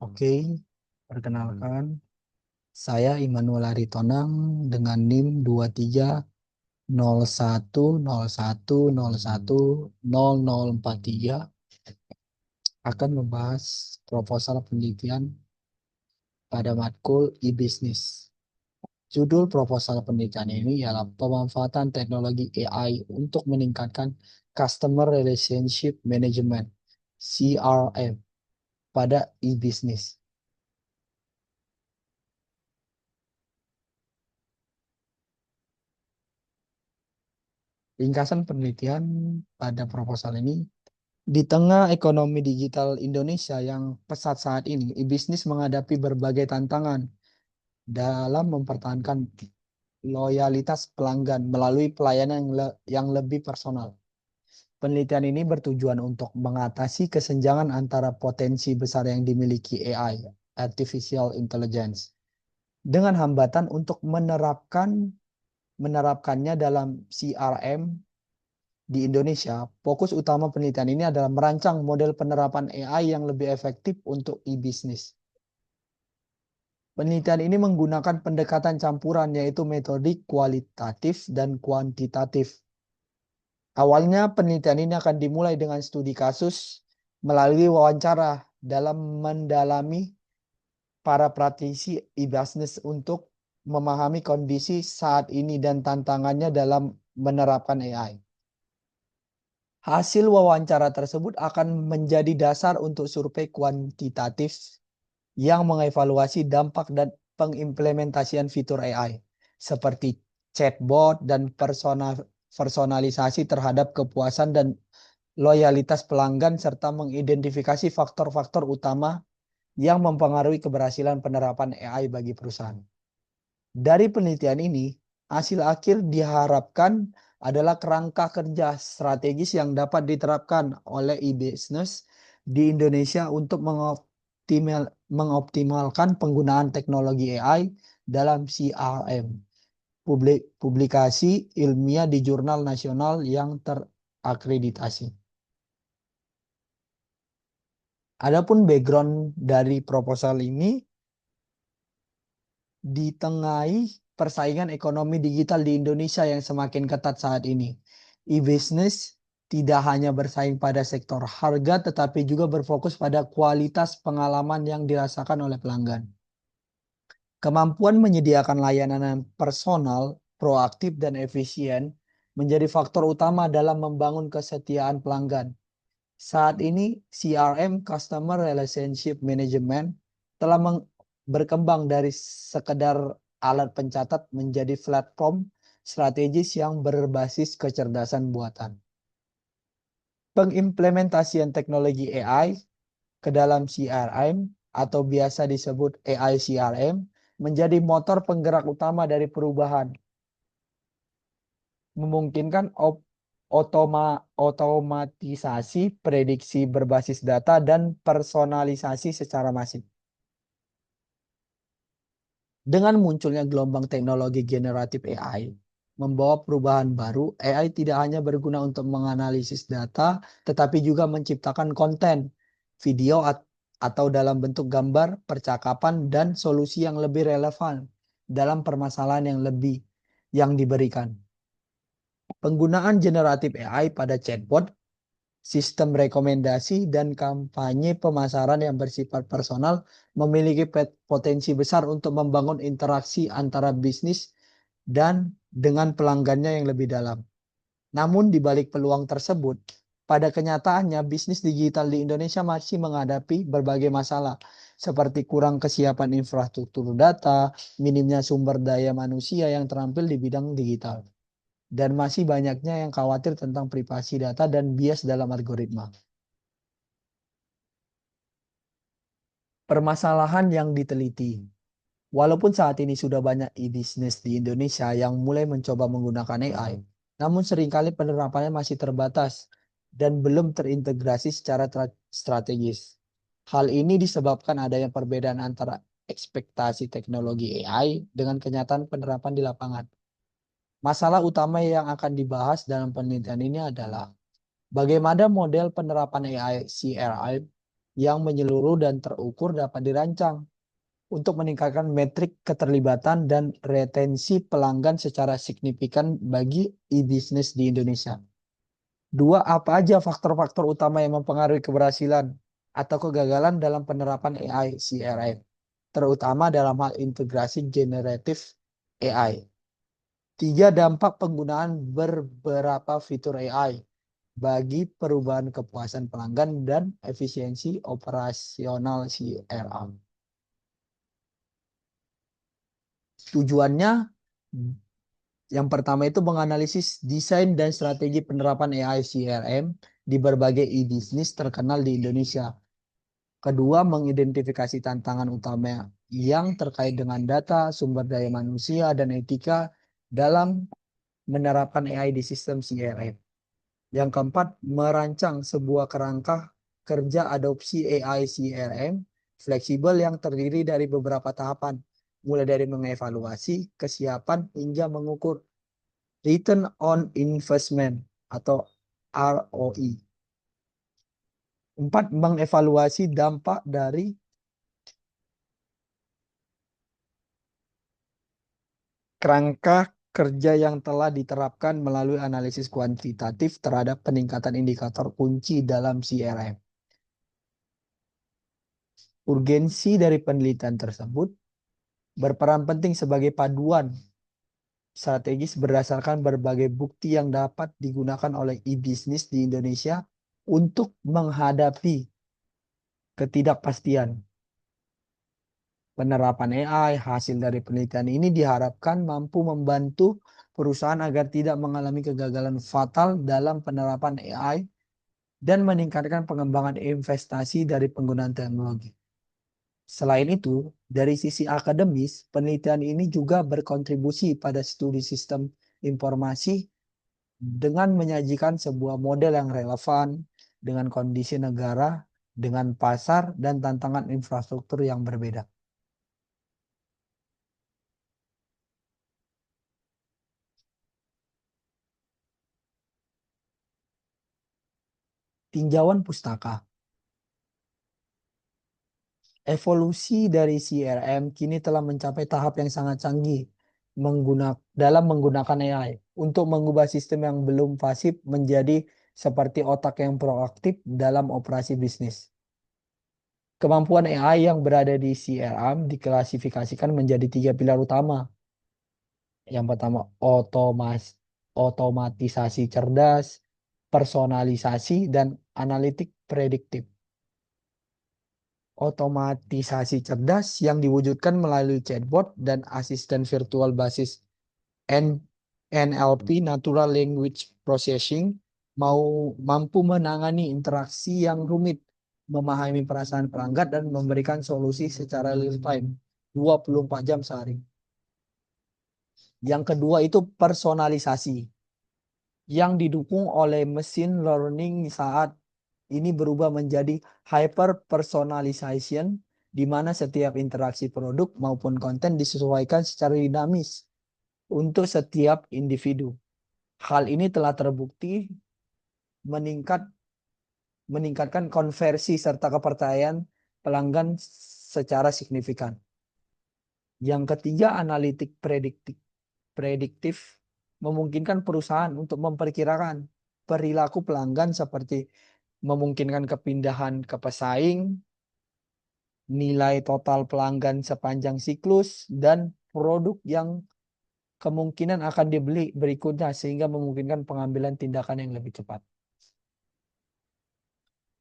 Oke, perkenalkan, saya Immanuel Aritonang dengan NIM 230101010043 akan membahas proposal penelitian pada matkul e-business. Judul proposal penelitian ini ialah pemanfaatan teknologi AI untuk meningkatkan Customer Relationship Management (CRM) pada e-business. Ringkasan penelitian pada proposal ini, di tengah ekonomi digital Indonesia yang pesat saat ini, e-bisnis menghadapi berbagai tantangan dalam mempertahankan loyalitas pelanggan melalui pelayanan yang lebih personal. Penelitian ini bertujuan untuk mengatasi kesenjangan antara potensi besar yang dimiliki AI, Artificial Intelligence, dengan hambatan untuk menerapkannya dalam CRM di Indonesia. Fokus utama penelitian ini adalah merancang model penerapan AI yang lebih efektif untuk e-bisnis. Penelitian ini menggunakan pendekatan campuran, yaitu metodik kualitatif dan kuantitatif. Awalnya penelitian ini akan dimulai dengan studi kasus melalui wawancara dalam mendalami para praktisi e-bisnis untuk memahami kondisi saat ini dan tantangannya dalam menerapkan AI. Hasil wawancara tersebut akan menjadi dasar untuk survei kuantitatif yang mengevaluasi dampak dan pengimplementasian fitur AI seperti chatbot dan personalisasi terhadap kepuasan dan loyalitas pelanggan, serta mengidentifikasi faktor-faktor utama yang mempengaruhi keberhasilan penerapan AI bagi perusahaan. Dari penelitian ini, hasil akhir diharapkan adalah kerangka kerja strategis yang dapat diterapkan oleh e-business di Indonesia untuk mengoptimalkan penggunaan teknologi AI dalam CRM. Publikasi ilmiah di jurnal nasional yang terakreditasi. Adapun background dari proposal ini, ditengahi persaingan ekonomi digital di Indonesia yang semakin ketat saat ini, e-business tidak hanya bersaing pada sektor harga, tetapi juga berfokus pada kualitas pengalaman yang dirasakan oleh pelanggan. Kemampuan menyediakan layanan yang personal, proaktif, dan efisien menjadi faktor utama dalam membangun kesetiaan pelanggan. Saat ini, CRM (Customer Relationship Management) telah berkembang dari sekedar alat pencatat menjadi platform strategis yang berbasis kecerdasan buatan. Pengimplementasian teknologi AI ke dalam CRM atau biasa disebut AI CRM menjadi motor penggerak utama dari perubahan, memungkinkan otomatisasi, prediksi berbasis data, dan personalisasi secara masif. Dengan munculnya gelombang teknologi generatif AI, membawa perubahan baru. AI tidak hanya berguna untuk menganalisis data, tetapi juga menciptakan konten, video, atau dalam bentuk gambar, percakapan, dan solusi yang lebih relevan dalam permasalahan yang diberikan. Penggunaan generatif AI pada chatbot, sistem rekomendasi, dan kampanye pemasaran yang bersifat personal memiliki potensi besar untuk membangun interaksi antara bisnis dan dengan pelanggannya yang lebih dalam. Namun di balik peluang tersebut, pada kenyataannya bisnis digital di Indonesia masih menghadapi berbagai masalah seperti kurang kesiapan infrastruktur data, minimnya sumber daya manusia yang terampil di bidang digital, dan masih banyaknya yang khawatir tentang privasi data dan bias dalam algoritma. Permasalahan yang diteliti. Walaupun saat ini sudah banyak e-bisnis di Indonesia yang mulai mencoba menggunakan AI, namun seringkali penerapannya masih terbatas dan belum terintegrasi secara strategis. Hal ini disebabkan adanya perbedaan antara ekspektasi teknologi AI dengan kenyataan penerapan di lapangan. Masalah utama yang akan dibahas dalam penelitian ini adalah Bagaimana model penerapan AI CRM yang menyeluruh dan terukur dapat dirancang untuk meningkatkan metrik keterlibatan dan retensi pelanggan secara signifikan bagi e-bisnis di Indonesia. Dua, apa aja faktor-faktor utama yang mempengaruhi keberhasilan atau kegagalan dalam penerapan AI CRM, terutama dalam hal integrasi generatif AI. Tiga, dampak penggunaan beberapa fitur AI bagi perubahan kepuasan pelanggan dan efisiensi operasional CRM. Tujuannya yang pertama itu menganalisis desain dan strategi penerapan AI CRM di berbagai e-bisnis terkenal di Indonesia. Kedua, mengidentifikasi tantangan utama yang terkait dengan data, sumber daya manusia, dan etika dalam menerapkan AI di sistem CRM. Yang keempat, merancang sebuah kerangka kerja adopsi AI CRM fleksibel yang terdiri dari beberapa tahapan, mulai dari mengevaluasi, kesiapan, hingga mengukur return on investment atau ROI. Empat, mengevaluasi dampak dari kerangka kerja yang telah diterapkan melalui analisis kuantitatif terhadap peningkatan indikator kunci dalam CRM. Urgensi dari penelitian tersebut berperan penting sebagai paduan strategis berdasarkan berbagai bukti yang dapat digunakan oleh e-bisnis di Indonesia untuk menghadapi ketidakpastian. Penerapan AI hasil dari penelitian ini diharapkan mampu membantu perusahaan agar tidak mengalami kegagalan fatal dalam penerapan AI dan meningkatkan pengembangan investasi dari penggunaan teknologi. Selain itu, dari sisi akademis, penelitian ini juga berkontribusi pada studi sistem informasi dengan menyajikan sebuah model yang relevan dengan kondisi negara, dengan pasar, dan tantangan infrastruktur yang berbeda. Tinjauan pustaka. Evolusi dari CRM kini telah mencapai tahap yang sangat canggih dalam menggunakan AI untuk mengubah sistem yang belum pasif menjadi seperti otak yang proaktif dalam operasi bisnis. Kemampuan AI yang berada di CRM diklasifikasikan menjadi tiga pilar utama. Yang pertama, otomatisasi cerdas, personalisasi, dan analitik prediktif. Otomatisasi cerdas yang diwujudkan melalui chatbot dan asisten virtual basis NLP (Natural Language Processing) mampu menangani interaksi yang rumit, memahami perasaan pelanggan, dan memberikan solusi secara real time 24 jam sehari. Yang kedua itu personalisasi yang didukung oleh mesin learning saat ini berubah menjadi hyper personalization, di mana setiap interaksi produk maupun konten disesuaikan secara dinamis untuk setiap individu. Hal ini telah terbukti meningkatkan konversi serta kepercayaan pelanggan secara signifikan. Yang ketiga, analitik prediktif memungkinkan perusahaan untuk memperkirakan perilaku pelanggan seperti memungkinkan kepindahan ke pesaing, nilai total pelanggan sepanjang siklus, dan produk yang kemungkinan akan dibeli berikutnya sehingga memungkinkan pengambilan tindakan yang lebih cepat.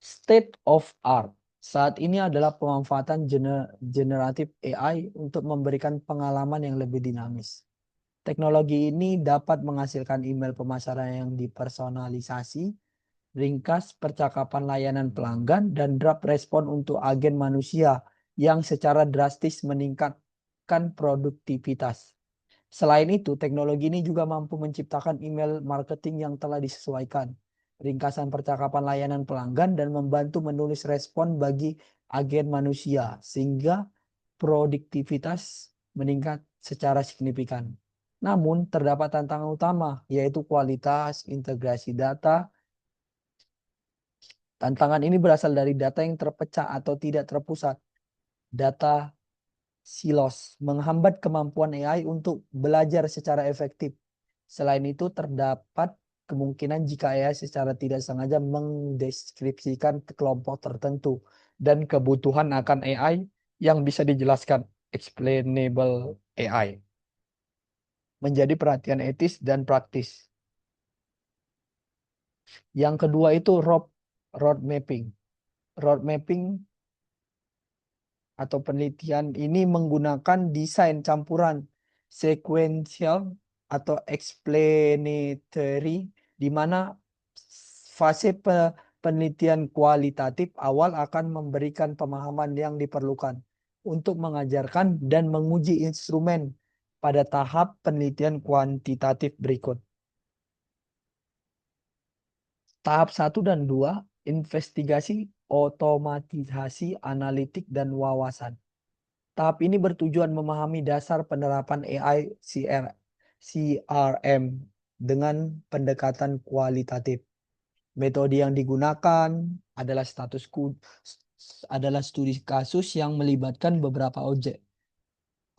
State of art saat ini adalah pemanfaatan generatif AI untuk memberikan pengalaman yang lebih dinamis. Teknologi ini dapat menghasilkan email pemasaran yang dipersonalisasi, ringkas percakapan layanan pelanggan, dan draft respon untuk agen manusia yang secara drastis meningkatkan produktivitas. Selain itu, teknologi ini juga mampu menciptakan email marketing yang telah disesuaikan, ringkasan percakapan layanan pelanggan, dan membantu menulis respon bagi agen manusia, sehingga produktivitas meningkat secara signifikan. Namun, terdapat tantangan utama, yaitu kualitas, integrasi data, Tantangan ini berasal dari data yang terpecah atau tidak terpusat. Data silos menghambat kemampuan AI untuk belajar secara efektif. Selain itu, terdapat kemungkinan jika AI secara tidak sengaja mendeskripsikan kelompok tertentu dan kebutuhan akan AI yang bisa dijelaskan, explainable AI, menjadi perhatian etis dan praktis. Yang kedua itu road mapping. Road mapping atau penelitian ini menggunakan desain campuran sequential atau explanatory, di mana fase penelitian kualitatif awal akan memberikan pemahaman yang diperlukan untuk mengajarkan dan menguji instrumen pada tahap penelitian kuantitatif berikut. Tahap 1 dan 2, investigasi, otomatisasi, analitik, dan wawasan. Tahap ini bertujuan memahami dasar penerapan AI CRM dengan pendekatan kualitatif. Metode yang digunakan adalah adalah studi kasus yang melibatkan beberapa objek.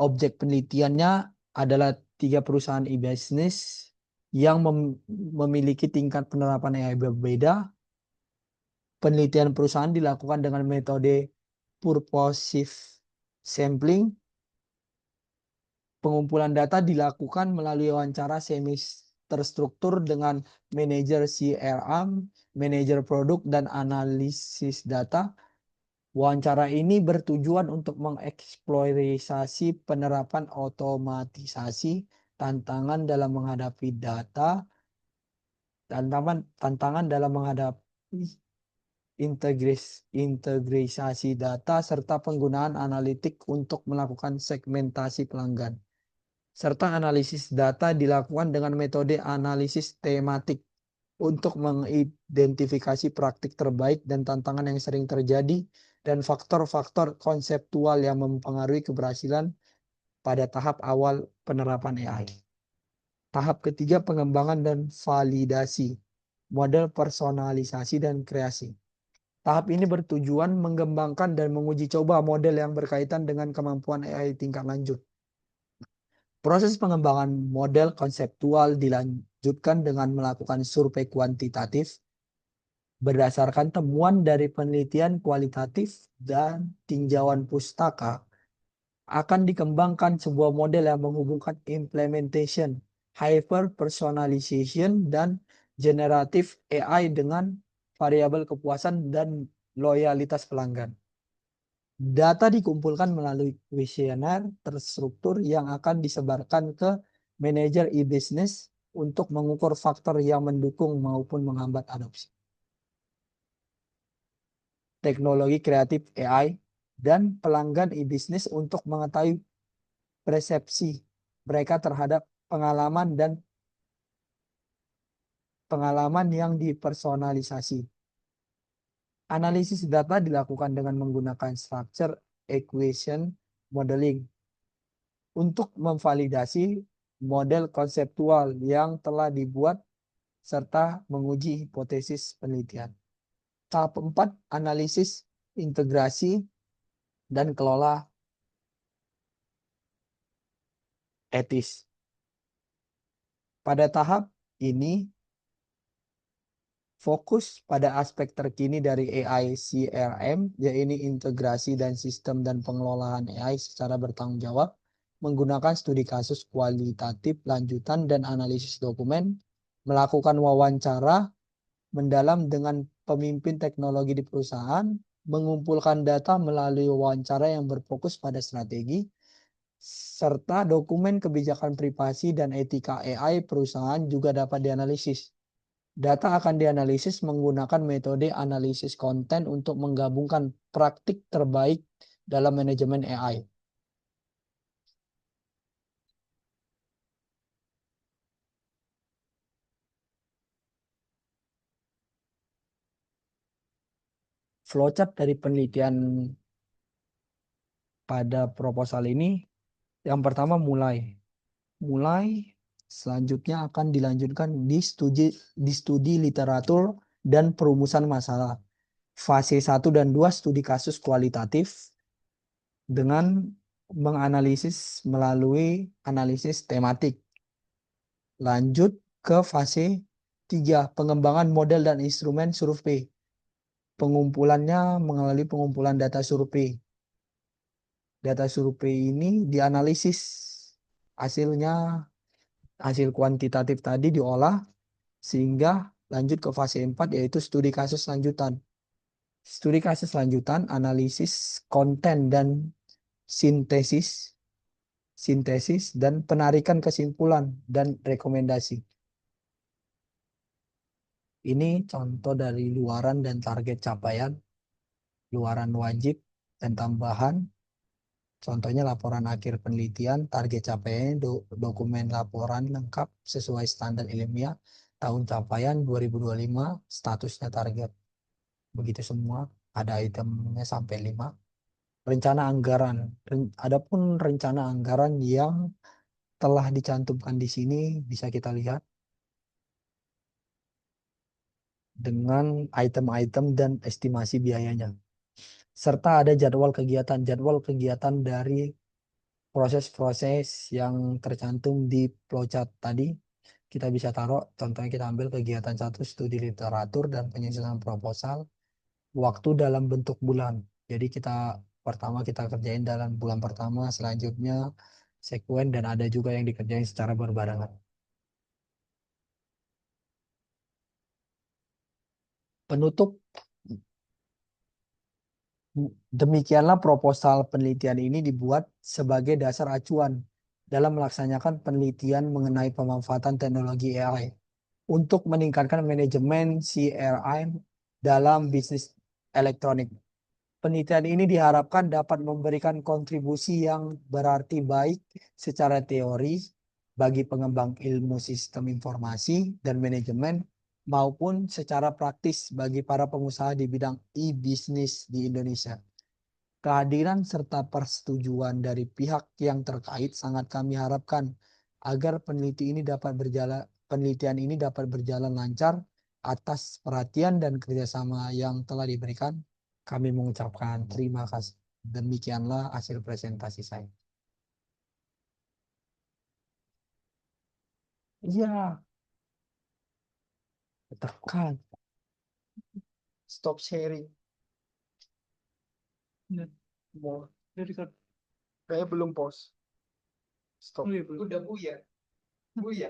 Objek penelitiannya adalah 3 perusahaan e-business yang memiliki tingkat penerapan AI berbeda. Penelitian perusahaan dilakukan dengan metode purposive sampling. Pengumpulan data dilakukan melalui wawancara semi terstruktur dengan manajer CRM, manajer produk, dan analisis data. Wawancara ini bertujuan untuk mengeksplorasi penerapan otomatisasi, tantangan dalam menghadapi data, tantangan dalam menghadapi integrasi data, serta penggunaan analitik untuk melakukan segmentasi pelanggan. Serta analisis data dilakukan dengan metode analisis tematik untuk mengidentifikasi praktik terbaik dan tantangan yang sering terjadi dan faktor-faktor konseptual yang mempengaruhi keberhasilan pada tahap awal penerapan AI. Tahap ketiga, pengembangan dan validasi, model personalisasi dan kreasi. Tahap ini bertujuan mengembangkan dan menguji coba model yang berkaitan dengan kemampuan AI tingkat lanjut. Proses pengembangan model konseptual dilanjutkan dengan melakukan survei kuantitatif berdasarkan temuan dari penelitian kualitatif dan tinjauan pustaka. Akan dikembangkan sebuah model yang menghubungkan implementation, hyper personalization, dan generative AI dengan variabel kepuasan dan loyalitas pelanggan. Data dikumpulkan melalui kuesioner terstruktur yang akan disebarkan ke manajer e-business untuk mengukur faktor yang mendukung maupun menghambat adopsi. Teknologi kreatif AI dan pelanggan e-business untuk mengetahui persepsi mereka terhadap pengalaman yang dipersonalisasi. Analisis data dilakukan dengan menggunakan structure equation modeling untuk memvalidasi model konseptual yang telah dibuat serta menguji hipotesis penelitian. Tahap 4, analisis, integrasi, dan kelola etis. Pada tahap ini, fokus pada aspek terkini dari AI CRM, yaitu integrasi dan sistem dan pengelolaan AI secara bertanggung jawab, menggunakan studi kasus kualitatif lanjutan dan analisis dokumen, melakukan wawancara mendalam dengan pemimpin teknologi di perusahaan, mengumpulkan data melalui wawancara yang berfokus pada strategi, serta dokumen kebijakan privasi dan etika AI perusahaan juga dapat dianalisis. Data akan dianalisis menggunakan metode analisis konten untuk menggabungkan praktik terbaik dalam manajemen AI. Flowchart dari penelitian pada proposal ini, yang pertama mulai, selanjutnya akan dilanjutkan di studi literatur dan perumusan masalah. Fase 1 dan 2 studi kasus kualitatif dengan menganalisis melalui analisis tematik. Lanjut ke fase 3, pengembangan model dan instrumen survei. Pengumpulannya melalui pengumpulan data survei. Data survei ini dianalisis, hasil kuantitatif tadi diolah sehingga lanjut ke fase 4 yaitu studi kasus lanjutan. Studi kasus lanjutan, analisis konten dan sintesis dan penarikan kesimpulan dan rekomendasi. Ini contoh dari luaran dan target capaian, luaran wajib dan tambahan. Contohnya laporan akhir penelitian, target capaian, dokumen laporan lengkap sesuai standar ilmiah, tahun capaian 2025, statusnya target. Begitu semua, ada itemnya sampai 5. Rencana anggaran. Adapun rencana anggaran yang telah dicantumkan di sini bisa kita lihat dengan item-item dan estimasi biayanya. Serta ada jadwal kegiatan dari proses-proses yang tercantum di flowchart tadi. Kita bisa taruh, contohnya kita ambil kegiatan 1, studi literatur dan penyusunan proposal, waktu dalam bentuk bulan. Jadi pertama kita kerjain dalam bulan pertama, selanjutnya sekuen, dan ada juga yang dikerjain secara berbarengan. Penutup, demikianlah proposal penelitian ini dibuat sebagai dasar acuan dalam melaksanakan penelitian mengenai pemanfaatan teknologi AI untuk meningkatkan manajemen CRI dalam bisnis elektronik. Penelitian ini diharapkan dapat memberikan kontribusi yang berarti baik secara teori bagi pengembang ilmu sistem informasi dan manajemen maupun secara praktis bagi para pengusaha di bidang e-bisnis di Indonesia. Kehadiran serta persetujuan dari pihak yang terkait sangat kami harapkan agar penelitian ini dapat berjalan lancar atas perhatian dan kerjasama yang telah diberikan. Kami mengucapkan terima kasih. Demikianlah hasil presentasi saya. Iya, tekan. Stop sharing. Mau. Kayaknya belum pause. Stop. Udah Bu ya. Bu ya.